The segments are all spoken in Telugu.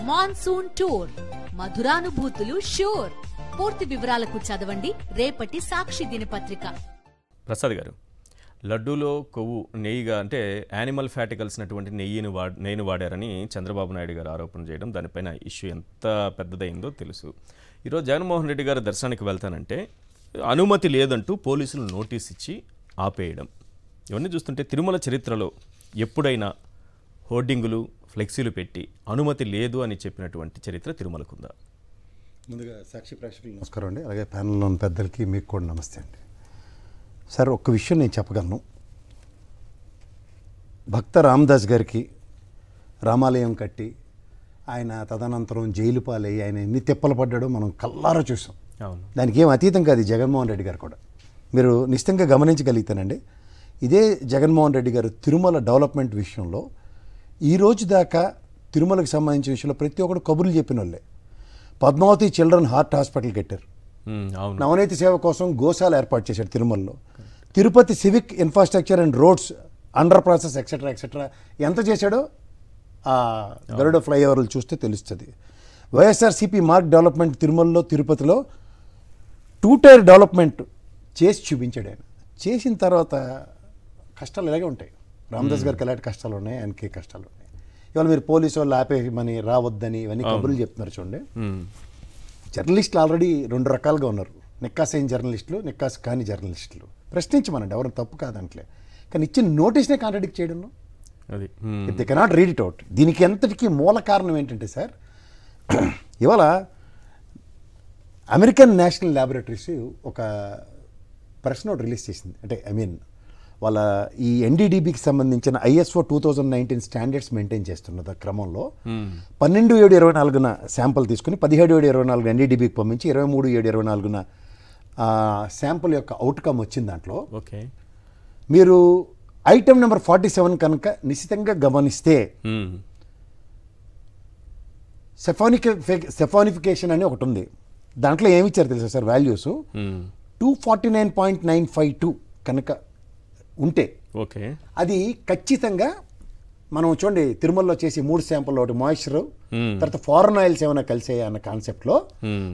Monsoon tour, మధురానుభూతులు sure. పూర్తి వివరాలకు చదవండి రేపటి సాక్షి దినపత్రిక. ప్రసాద్ గారు, లడ్డూలో కొవ్వు నెయ్యిగా అంటే యానిమల్ ఫ్యాట్ కలిసినటువంటి నెయ్యిని వాడారని చంద్రబాబు నాయుడు గారు ఆరోపణ చేయడం, దానిపైన ఇష్యూ ఎంత పెద్దదైందో తెలుసు. ఈరోజు జగన్మోహన్ రెడ్డి గారు దర్శనానికి వెళ్తానంటే అనుమతి లేదంటూ పోలీసులు నోటీస్ ఇచ్చి ఆపేయడం, ఇవన్నీ చూస్తుంటే తిరుమల చరిత్రలో ఎప్పుడైనా హోర్డింగులు ఫ్లెక్సీలు పెట్టి అనుమతి లేదు అని చెప్పినటువంటి చరిత్ర తిరుమలకుందా? ముందుగా సాక్షి ప్రేక్షకులకు నమస్కారం అండి, అలాగే ప్యానెల్లోని పెద్దలకి మీకు కూడా నమస్తే అండి. సార్, ఒక్క విషయం నేను చెప్పగలను. భక్త రామదాస్ గారికి రామాలయం కట్టి ఆయన తదనంతరం జైలు పాలయ్యి ఆయన ఎన్ని తిప్పలు పడ్డాడో మనం కల్లారా చూసాం. దానికి ఏం అతీతం కాదు జగన్మోహన్ రెడ్డి గారు కూడా. మీరు నిశ్చితంగా గమనించగలుగుతానండి, ఇదే జగన్మోహన్ రెడ్డి గారు తిరుమల డెవలప్మెంట్ విషయంలో ఈ రోజు దాకా తిరుమలకు సంబంధించిన విషయంలో ప్రతి ఒక్కరు కబుర్లు చెప్పిన వాళ్ళే. పద్మావతి చిల్డ్రన్ హార్ట్ హాస్పిటల్ కట్టారు, నవనీతి సేవ కోసం గోశాల ఏర్పాటు చేశారు తిరుమలలో. Tirupati civic infrastructure and roads under process etcetera etcetera ఎంత చేశాడో ఆ గరుడ ఫ్లైఓవర్లు చూస్తే తెలుస్తుంది. వైఎస్ఆర్సీపీ మార్క్ డెవలప్మెంట్ తిరుమలలో తిరుపతిలో 2 టైర్ డెవలప్మెంట్ చేసి చూపించాడు ఆయన. చేసిన తర్వాత కష్టాలు ఇలాగే ఉంటాయి. రామదాస్ గారికి ఎలాంటి కష్టాలు ఉన్నాయి, ఆయనకి కష్టాలు ఉన్నాయి. ఇవాళ మీరు పోలీసు వాళ్ళు ఆపేయమని రావద్దని ఇవన్నీ కబుర్లు చెప్తున్నారు చూడండి. జర్నలిస్టులు ఆల్రెడీ 2 రకాలుగా ఉన్నారు, నిక్కాస్ అయిన జర్నలిస్టులు, నిక్కాస్ కాని జర్నలిస్టులు. ప్రశ్నించమనండి, ఎవరు తప్పు కాదంటలే, కానీ ఇచ్చిన నోటీస్నే కాంట్రాడిక్ట్ చేయడంలో if they cannot read it out. దీనికి ఎంతటికీ మూల కారణం ఏంటంటే సార్, ఇవాళ అమెరికన్ నేషనల్ ల్యాబొరేటరీస్ ఒక ప్రెస్ నోట్ రిలీజ్ చేసింది. అంటే వాళ్ళ ఈ ఎన్డీడీబీకి సంబంధించిన ISO 2019 స్టాండర్డ్స్ మెయింటైన్ చేస్తున్న క్రమంలో 12/7/24 శాంపుల్ తీసుకుని 17/7/24 ఎన్డీడీబీకి పంపించి 23/7/24 శాంపుల్ యొక్క అవుట్కమ్ వచ్చింది. దాంట్లో మీరు ఐటమ్ నెంబర్ 47 కనుక నిశ్చితంగా గమనిస్తే సెఫానిఫికేషన్ అని ఒకటి ఉంది. దాంట్లో ఏమి ఇచ్చారు తెలుసా సార్, వాల్యూస్ 249.952 కనుక ఉంటే అది ఖచ్చితంగా మనం చూడండి తిరుమలలో చేసి 3 శాంపుల్, ఒకటి మాయిశ్చర్, తర్వాత ఫారెన్ ఆయిల్స్ ఏమైనా కలిసాయి అన్న కాన్సెప్ట్లో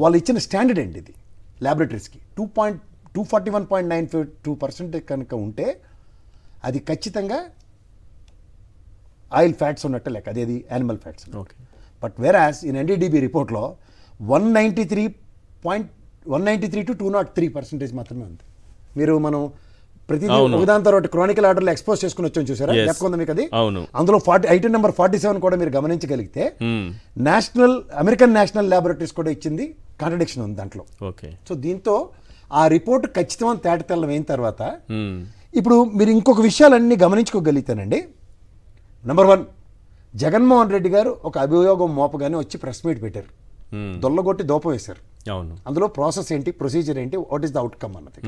వాళ్ళు ఇచ్చిన స్టాండర్డ్ అండి ఇది. ల్యాబొరేటరీస్కి 241.952% కనుక ఉంటే అది ఖచ్చితంగా ఆయిల్ ఫ్యాట్స్ ఉన్నట్టు లెక్క, అదేది animal fats. But వేరాస్ in NDDB రిపోర్ట్లో 193 to 203% మాత్రమే ఉంది. మనం ప్రతి ఒకదాని తర్వాత క్రానికల్ ఆర్డర్లో ఎక్స్పోజ్ చేసుకుని వచ్చాం చూసారా, చెప్పుకుందాం మీకు అది. అందులో ఐటమ్ నెంబర్ 47 కూడా మీరు గమనించగలిగితే అమెరికన్ నేషనల్ ల్యాబొరేటరీస్ కూడా ఇచ్చింది కాంట్రడిక్షన్ ఉంది దాంట్లో. సో దీంతో ఆ రిపోర్ట్ ఖచ్చితమైన తేటతెల్లం అయిన తర్వాత ఇప్పుడు మీరు ఇంకొక విషయాలన్నీ గమనించుకోగలుగుతానండి. నెంబర్ 1, జగన్మోహన్ రెడ్డి గారు ఒక అభియోగం మోపగానే వచ్చి ప్రెస్ మీట్ పెట్టారు, దొల్లగొట్టి దోపం వేశారు. అందులో ప్రాసెస్ ఏంటి, ప్రొసీజర్ ఏంటి, వాట్ ఈస్ ద అవుట్కమ్ అన్నది.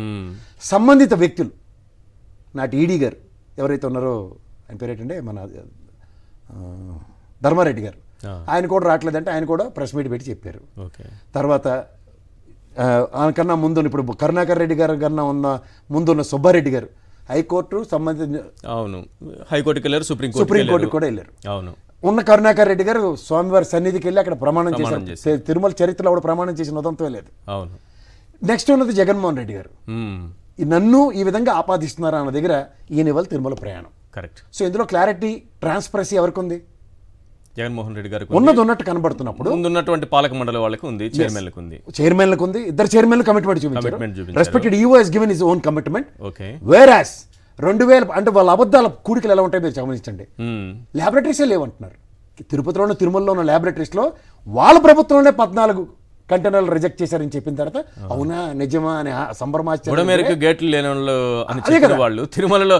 సంబంధిత వ్యక్తులు నాటి ఈడీ గారు ఎవరైతే ఉన్నారో, ఆయన పేరు ఏంటంటే మన ధర్మారెడ్డి గారు, ఆయన కూడా రావట్లేదంటే ఆయన కూడా ప్రెస్ మీట్ పెట్టి చెప్పారు. తర్వాత ఆయనకన్నా ముందు ఇప్పుడు కరుణాకర్ రెడ్డి గారు కన్నా ముందున్న సుబ్బారెడ్డి గారు హైకోర్టు సంబంధించిన హైకోర్టుకి వెళ్ళారు, సుప్రీంకోర్టుకి కూడా వెళ్ళారు. ఉన్న కరుణాకర్ రెడ్డి గారు స్వామివారి సన్నిధికి వెళ్ళి అక్కడ ప్రమాణం చేశారు. తిరుమల చరిత్రలో కూడా ప్రమాణం చేసిన ఉదంతం లేదు. నెక్స్ట్ ఉన్నది జగన్మోహన్ రెడ్డి గారు, నన్ను ఈ విధంగా ఆపాదిస్తున్నారా అన్న దగ్గర ఈయన ఇవాళ తిరుమల ప్రయాణం. కరెక్ట్. సో ఇందులో క్లారిటీ, ట్రాన్స్పరెన్సీ ఎవరికి ఉంది? జగన్మోహన్ రెడ్డి గారు ఉన్నది ఉన్నట్టు కనబడుతున్నప్పుడు ముందున్నటువంటి పాలక మండలి వాళ్ళకి ఉంది, చైర్మన్లకు ఉంది. ఇద్దరు చైర్మన్లు కమిట్మెంట్ చూపించారు. Respected EO has given his own commitment. Whereas 2000 అంటే వాళ్ళ అబద్ధాల కూడికలు ఎలా ఉంటాయి మీరు గమనించండి. ల్యాబొరేటరీసే లేవంటున్నారు. తిరుపతిలోనూ తిరుమలలోనూ ల్యాబొరేటరీస్లో వాళ్ళ ప్రభుత్వంలోనే 14 కంటైనర్లు రిజెక్ట్ చేశారని చెప్పిన తర్వాత అవునా నిజమా అని సంబరమాచారు. గేట్లు లేని వాళ్ళు తిరుమలలో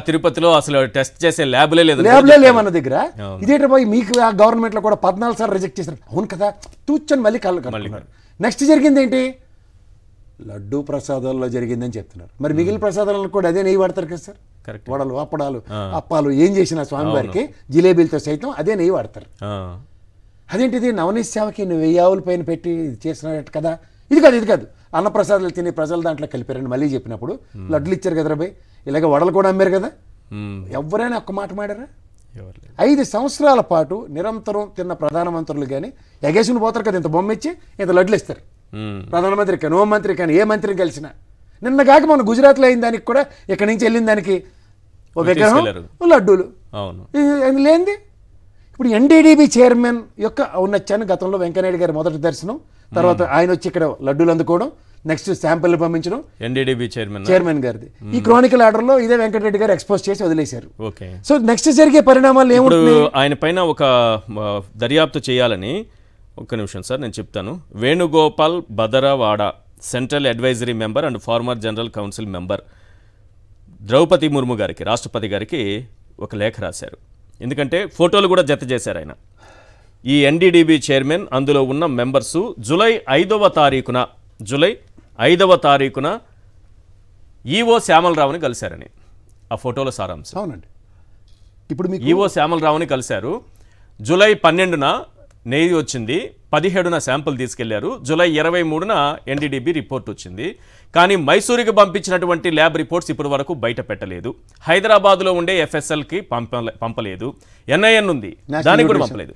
తిరుపతిలో అసలు టెస్ట్ చేసే ల్యాబ్లే లేవన్న దగ్గర ఇదేట పోయి మీకు గవర్నమెంట్ లో కూడా 14 సార్లు రిజెక్ట్ చేశారు. అవును కదా, తూచని మళ్ళీ కళ్ళు. నెక్స్ట్ జరిగింది ఏంటి, లడ్డూ ప్రసాదాల్లో జరిగిందని చెప్తున్నారు. మరి మిగిలిన ప్రసాదాలను కూడా అదే నెయ్యి వాడతారు కదా సార్. వడలు, అప్పడాలు, అప్పాలు ఏం చేసినా స్వామివారికి జిలేబీలతో సైతం అదే నెయ్యి వాడతారు. అదేంటిది నవనీతి సేవకి 1000 ఆవుల పైన పెట్టి చేసినట్టు కదా. ఇది కాదు అన్నప్రసాదాలు తిని ప్రజలు దాంట్లో కలిపారని మళ్ళీ చెప్పినప్పుడు లడ్లు ఇచ్చారు కదా రాబాయ్, ఇలాగ వడలు కూడా అమ్మారు కదా. ఎవరైనా ఒక్క మాట మాడారా? 5 సంవత్సరాల పాటు నిరంతరం తిన్న ప్రధానమంత్రులు కానీ ఎగేసుకుని పోతారు కదా, ఇంత బొమ్మ ఇచ్చి ఇంత లడ్లు ఇస్తారు. ప్రధానమంత్రి కానీ హోంమంత్రి కానీ ఏ మంత్రిని కలిసినా. నిన్న కాక మన గుజరాత్లో అయిన దానికి కూడా ఇక్కడి నుంచి వెళ్ళిన దానికి ఒక విగ్రహం లడ్డూలు లేనిది. ఇప్పుడు ఎన్డీడీబీ చైర్మన్ యొక్క ఔన్నత్యాన్ని గతంలో వెంకయ్యనాయుడు గారి మొదటి దర్శనం, తర్వాత ఆయన వచ్చి ఇక్కడ లడ్డూలు అందుకోవడం, నెక్స్ట్ శాంపిల్ పంపించడం ఎన్డీడీబీ చైర్మన్ గారిది. ఈ క్రానికల్ ఆర్డర్ లో ఇదే వెంకటరెడ్డి గారు ఎక్స్పోజ్ చేసి వదిలేశారు. సో నెక్స్ట్ జరిగే పరిణామాలు ఏముంటుంది? ఆయన పైన ఒక దర్యాప్తు చేయాలని, ఒక్క నిమిషం సార్ నేను చెప్తాను. Venugopal Badaravada, central advisory member and former general council member, Droupadi Murmu గారికి, రాష్ట్రపతి గారికి ఒక లేఖ రాశారు. ఎందుకంటే ఫోటోలు కూడా జత చేశారు ఆయన. ఈ ఎన్డీడీబీ చైర్మన్, అందులో ఉన్న మెంబర్సు జూలై 5వ తారీఖున ఈవో శ్యామలరావుని కలిశారని ఆ ఫోటోల సారాంశం. అవునండి. ఇప్పుడు ఈవో శ్యామలరావుని కలిశారు. జూలై 12న నెయ్యి వచ్చింది, 17న శాంపుల్ తీసుకెళ్లారు, జూలై 23న ఎన్డీడీబీ రిపోర్ట్ వచ్చింది. కానీ మైసూరుకి పంపించినటువంటి ల్యాబ్ రిపోర్ట్స్ ఇప్పటి వరకు బయట పెట్టలేదు. హైదరాబాద్లో ఉండే ఎఫ్ఎస్ఎల్కి పంపలేదు. ఎన్ఐఎన్ ఉంది, దానికి కూడా పంపలేదు.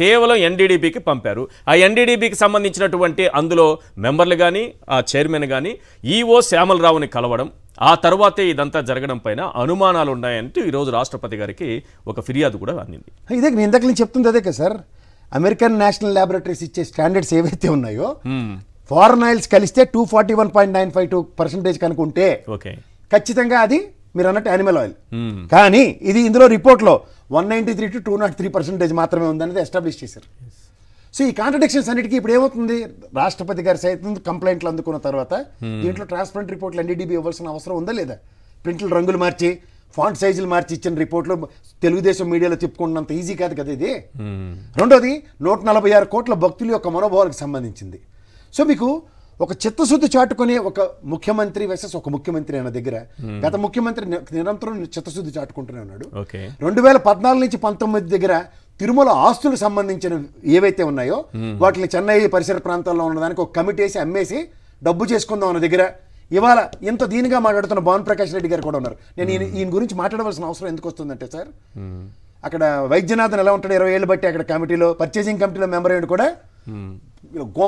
కేవలం ఎన్డీడీబీకి పంపారు. ఆ ఎన్డీడీబీకి సంబంధించినటువంటి అందులో మెంబర్లు కానీ ఆ చైర్మన్ కానీ ఈవో శ్యామలరావుని కలవడం, ఆ తర్వాతే ఇదంతా జరగడం పైన అనుమానాలు ఉన్నాయంటూ ఈరోజు రాష్ట్రపతి గారికి ఒక ఫిర్యాదు కూడా అందింది. ఇదే నేను ఇందాక నేను చెప్తుంది అదే కదా సార్. అమెరికన్ నేషనల్ ల్యాబొరేటరీస్ ఇచ్చే స్టాండర్డ్స్ ఏవైతే ఉన్నాయో, ఫారెన్ ఆయిల్స్ కలిస్తే 241.952% కనుకుంటే ఖచ్చితంగా అది మీరు అన్నట్టు యానిమల్ ఆయిల్. కానీ ఇది ఇందులో రిపోర్ట్లో 193 to 203% మాత్రమే ఉందనేది ఎస్టాబ్లిష్ చేశారు. సో ఈ కాంట్రడిక్షన్స్ అన్నిటికీ ఇప్పుడు ఏమవుతుంది, రాష్ట్రపతి గారి సైతం కంప్లైంట్లు అందుకున్న తర్వాత దీంట్లో ట్రాన్స్పరెంట్ రిపోర్ట్లు ఎన్డీడీబీ ఇవ్వాల్సిన అవసరం ఉందా లేదా? ప్రింట్లు రంగులు మార్చి, ఫాంట్ సైజులు మార్చి ఇచ్చిన రిపోర్ట్లు తెలుగుదేశం మీడియాలో చెప్పుకున్నంత ఈజీ కాదు కదా ఇది. రెండోది 146 కోట్ల భక్తుల యొక్క మనోభావాలకు సంబంధించింది. సో మీకు ఒక చిత్తశుద్ధి చాటుకునే ఒక ముఖ్యమంత్రి వర్సెస్ ఒక ముఖ్యమంత్రి అన్న దగ్గర గత ముఖ్యమంత్రి నిరంతరం చిత్తశుద్ధి చాటుకుంటూనే ఉన్నాడు. 2014 నుంచి 19 దగ్గర తిరుమల ఆస్తులకు సంబంధించిన ఏవైతే ఉన్నాయో వాటిని చెన్నై పరిసర ప్రాంతాల్లో ఉన్నదానికి ఒక కమిటీ వేసి అమ్మేసి డబ్బు చేసుకుందాం అన్న దగ్గర ఇవాళ ఇంత దీనిగా మాట్లాడుతున్న భాను ప్రకాష్ రెడ్డి గారు కూడా ఉన్నారు. నేను ఈయన గురించి మాట్లాడవలసిన అవసరం ఎందుకు వస్తుందంటే సార్, అక్కడ వైద్యనాథన్ ఎలా ఉంటాడు 20 ఏళ్ళు బట్టి అక్కడ కమిటీలో పర్చేసింగ్ కమిటీలో మెంబర్ అయ్యాడు కూడా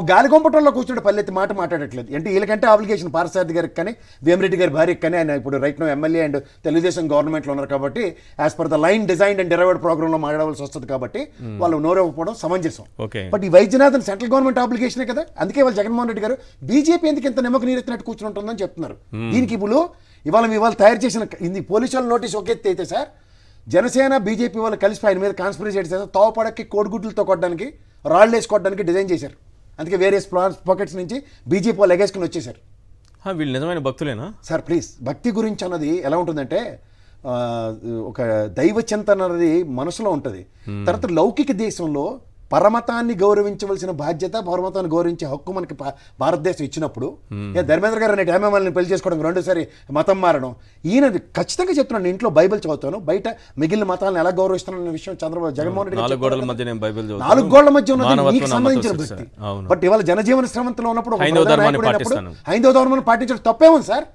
గాలి కొంపటంలో కూర్చుంటే పల్లెత్తి మాట మాట్లాడట్లేదు. అంటే వీళ్ళకంటే అప్లికేషన్ పార్సారథి గారికి కానీ వేమిరెడ్డి గారి భార్యకి కానీ, ఆయన ఇప్పుడు right now MLA and Telugu Desam గవర్నమెంట్లో ఉన్నారు కాబట్టి as per the line design and derived ప్రోగ్రామ్లో మాట్లాడవలసి వస్తుంది కాబట్టి వాళ్ళు నోరెవ్వకపోవడం సమంజసం. బట్ ఈ వైద్యనాథన్ సెంట్రల్ గవర్నమెంట్ అప్లికేషనే కదా, అందుకే వాళ్ళు జగన్మోహన్ రెడ్డి గారు బీజేపీ ఎందుకు ఇంత నిమ్మకు నీరెత్తినట్టు కూర్చుని ఉంటుందని చెప్తున్నారు. దీనికి ఇప్పుడు ఇవాళ తయారు చేసిన ఇది పోలీసు వాళ్ళ నోటీస్ ఒక ఎత్తి అయితే సార్, జనసేన బీజేపీ వాళ్ళు కలిసి ఆయన మీద కాన్స్పిరసీ చేస్తారు. తోవపడకి కోడిగుడ్లతో కొట్టడానికి, రాళ్ళు వేసుకోవడానికి డిజైన్ చేశారు. అందుకే వేరియస్ పాకెట్స్ నుంచి బీజేపీ వాళ్ళు ఎగేసుకుని వచ్చేసారు. వీళ్ళు నిజమైన భక్తులేనా సార్? ప్లీజ్, భక్తి గురించి అన్నది ఎలా ఉంటుందంటే ఒక దైవ చింతన అన్నది మనసులో ఉంటుంది. తర్వాత లౌకిక దేశంలో పరమతాన్ని గౌరవించవలసిన బాధ్యత, పరమతాన్ని గౌరవించే హక్కు మనకి భారతదేశం ఇచ్చినప్పుడు ధర్మేంద్ర గారు అనే టైమల్ని పెళ్లి చేసుకోవడం, రెండోసారి మతం మారడం, ఈయన ఖచ్చితంగా చెప్తున్నాను. ఇంట్లో బైబిల్ చదువుతాను, బయట మిగిలిన మతాలను ఎలా గౌరవిస్తున్నాను విషయం చంద్రబాబు జగన్మోహన్ రెడ్డి 4 గోడల మధ్య ఉన్నది మీకు సంబంధించిన భక్తి. బట్ ఇవాళ జనజీవన శ్రమంలో ఉన్నప్పుడు హైందవ ధర్మాన్ని పాటించడం తప్పేముంది సార్?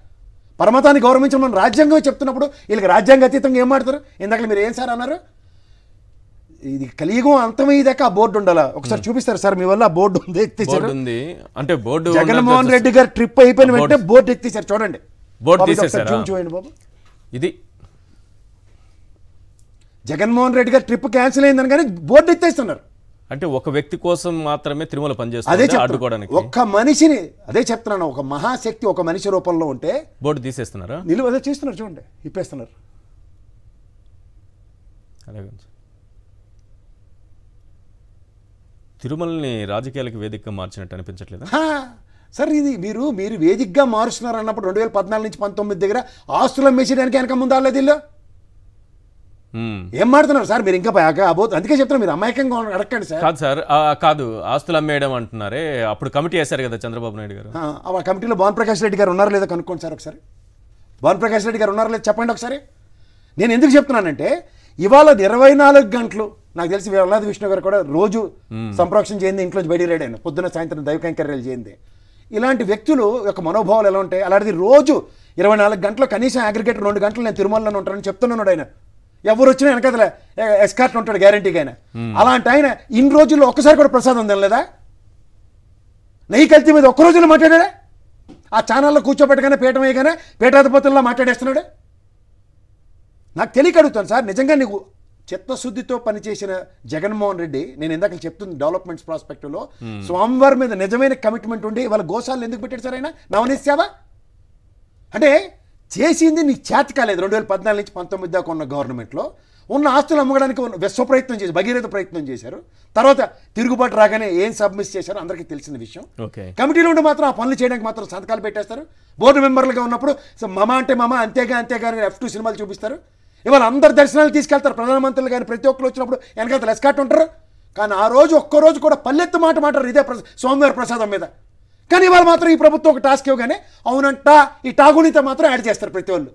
పరమతాన్ని గౌరవించడం రాజ్యాంగం చెప్తున్నప్పుడు వీళ్ళకి రాజ్యాంగ అతీతంగా ఏం మాడతారు? ఇందాక మీరు ఏం సార్ అన్నారు, ఇది కలియుగం అంతమయ్యేదాకా ఆ బోర్డు ఉండాలా? ఒకసారి చూపిస్తారు సార్ మీ వల్ల? ఆ బోర్డు ఉంది, ఎత్తిసారు. అంటే బోర్డు జగన్మోహన్ రెడ్డి గారు ట్రిప్ అయిపోయిన వెంటనే బోర్డు ఎత్తిసారు. చూడండి, బోర్డు తీసేసారు. చూడండి బాబు, ఇది జగన్మోహన్ రెడ్డి గారు ట్రిప్ క్యాన్సిల్ అయిందని కానీ బోర్డు ఎత్తేస్తున్నారు. అంటే ఒక వ్యక్తి కోసం మాత్రమే తిరుమల పనిచేస్తుంది, అడ్డుకోవడానికి. ఒక్క మనిషిని, అదే చెప్తున్నాను, ఒక మహాశక్తి ఒక మనిషి రూపంలో ఉంటే బోర్డు తీసేస్తున్నారా? నిలువ అదే చేస్తున్నారు, చూడండి, ఇప్పేస్తున్నారు. అలాగే తిరుమలని రాజకీయాలకు వేదికగా మార్చినట్టు అనిపించట్లేదా సార్? ఇది మీరు వేదికగా మారుస్తున్నారు అన్నప్పుడు 2014 నుంచి 19 దగ్గర ఆస్తులు అమ్మేసేయడానికి వెనక ముందు ఆడలేదు ఇల్లు. ఏం మాడుతున్నారు సార్ మీరు? ఇంకా అందుకే చెప్తున్నారు, మీరు అమాయకంగా అడగండి సార్. కాదు సార్, కాదు, ఆస్తులు అమ్మేయడం అంటున్నారే. అప్పుడు కమిటీ వేశారు కదా చంద్రబాబు నాయుడు గారు. ఆ కమిటీలో భాను ప్రకాష్ రెడ్డి గారు ఉన్నారా లేదా కనుక్కోండి సార్ ఒకసారి. భాను ప్రకాష్ రెడ్డి గారు ఉన్నారా లేదా చెప్పండి ఒకసారి. నేను ఎందుకు చెప్తున్నానంటే ఇవాళ 24 గంటలు నాకు తెలిసి వేలాది విష్ణు గారు కూడా రోజు సంప్రోక్షణ చేయండి, ఇంట్లోంచి బయటికి రాడు ఆయన, పొద్దున్న సాయంత్రం దైవ కైంకర్యాలు చేయండి. ఇలాంటి వ్యక్తులు యొక్క మనోభావాలు ఎలా ఉంటాయి? అలాంటిది రోజు 24 గంటలు కనీసం అగ్రిగేటర్ 2 గంటలు నేను తిరుమలలో ఉంటానని చెప్తున్నాడు ఆయన. ఎవరు వచ్చినా వెనకదల ఎస్కార్ట్ ఉంటాడు గ్యారంటీగా ఆయన. అలాంటి ఆయన ఇన్ని రోజుల్లో ఒక్కసారి కూడా ప్రసాదం తినలేదా? నెయ్యి కల్తీ మీద ఒక్క రోజులో మాట్లాడాడా? ఆ ఛానల్లో కూర్చోబెట్టగానే పీఠ వేయగానే పీఠాధిపతుల్లో మాట్లాడేస్తున్నాడు. నాకు తెలియక అడుగుతాను సార్, నిజంగా నీకు చిత్తశుద్ధితో పనిచేసిన జగన్మోహన్ రెడ్డి, నేను ఇందాక చెప్తుంది డెవలప్మెంట్స్ ప్రాస్పెక్టివ్లో, స్వామివారి మీద నిజమైన కమిట్మెంట్ ఉండి వాళ్ళ గోశాలను ఎందుకు పెట్టాడు సార్ ఆయన? నవనీత్ సేవ అంటే చేసింది నీకు చేత కాలేదు. 2014 నుంచి 19 దాకా ఉన్న గవర్నమెంట్లో ఉన్న ఆస్తులు అమ్మడానికి విశ్వ ప్రయత్నం చేసి భగీరథ ప్రయత్నం చేశారు. తర్వాత తిరుగుబాటు రాగానే ఏం సబ్మిస్ చేశారో అందరికీ తెలిసిన విషయం. కమిటీలో ఉండి మాత్రం ఆ పనులు చేయడానికి మాత్రం సంతకాలు పెట్టేస్తారు. బోర్డు మెంబర్లుగా ఉన్నప్పుడు మమ అంటే మమ, అంతేగా అంతేగాని F2 సినిమాలు చూపిస్తారు. ఇవాళ అందరు దర్శనాలు తీసుకెళ్తారు. ప్రధానమంత్రులు కానీ ప్రతి ఒక్కరు వచ్చినప్పుడు వెనకాల ఎస్కాట్ ఉంటారు. కానీ ఆ రోజు ఒక్కరోజు కూడా పల్లెత్తు మాట మాట్లాడరు ఇదే స్వామివారి ప్రసాదం మీద. కానీ ఇవాళ మాత్రం ఈ ప్రభుత్వం ఒక టాస్క్ ఇవ్వగానే అవునంట ఈ టాగునితో మాత్రం యాడ్ చేస్తారు ప్రతి వాళ్ళు.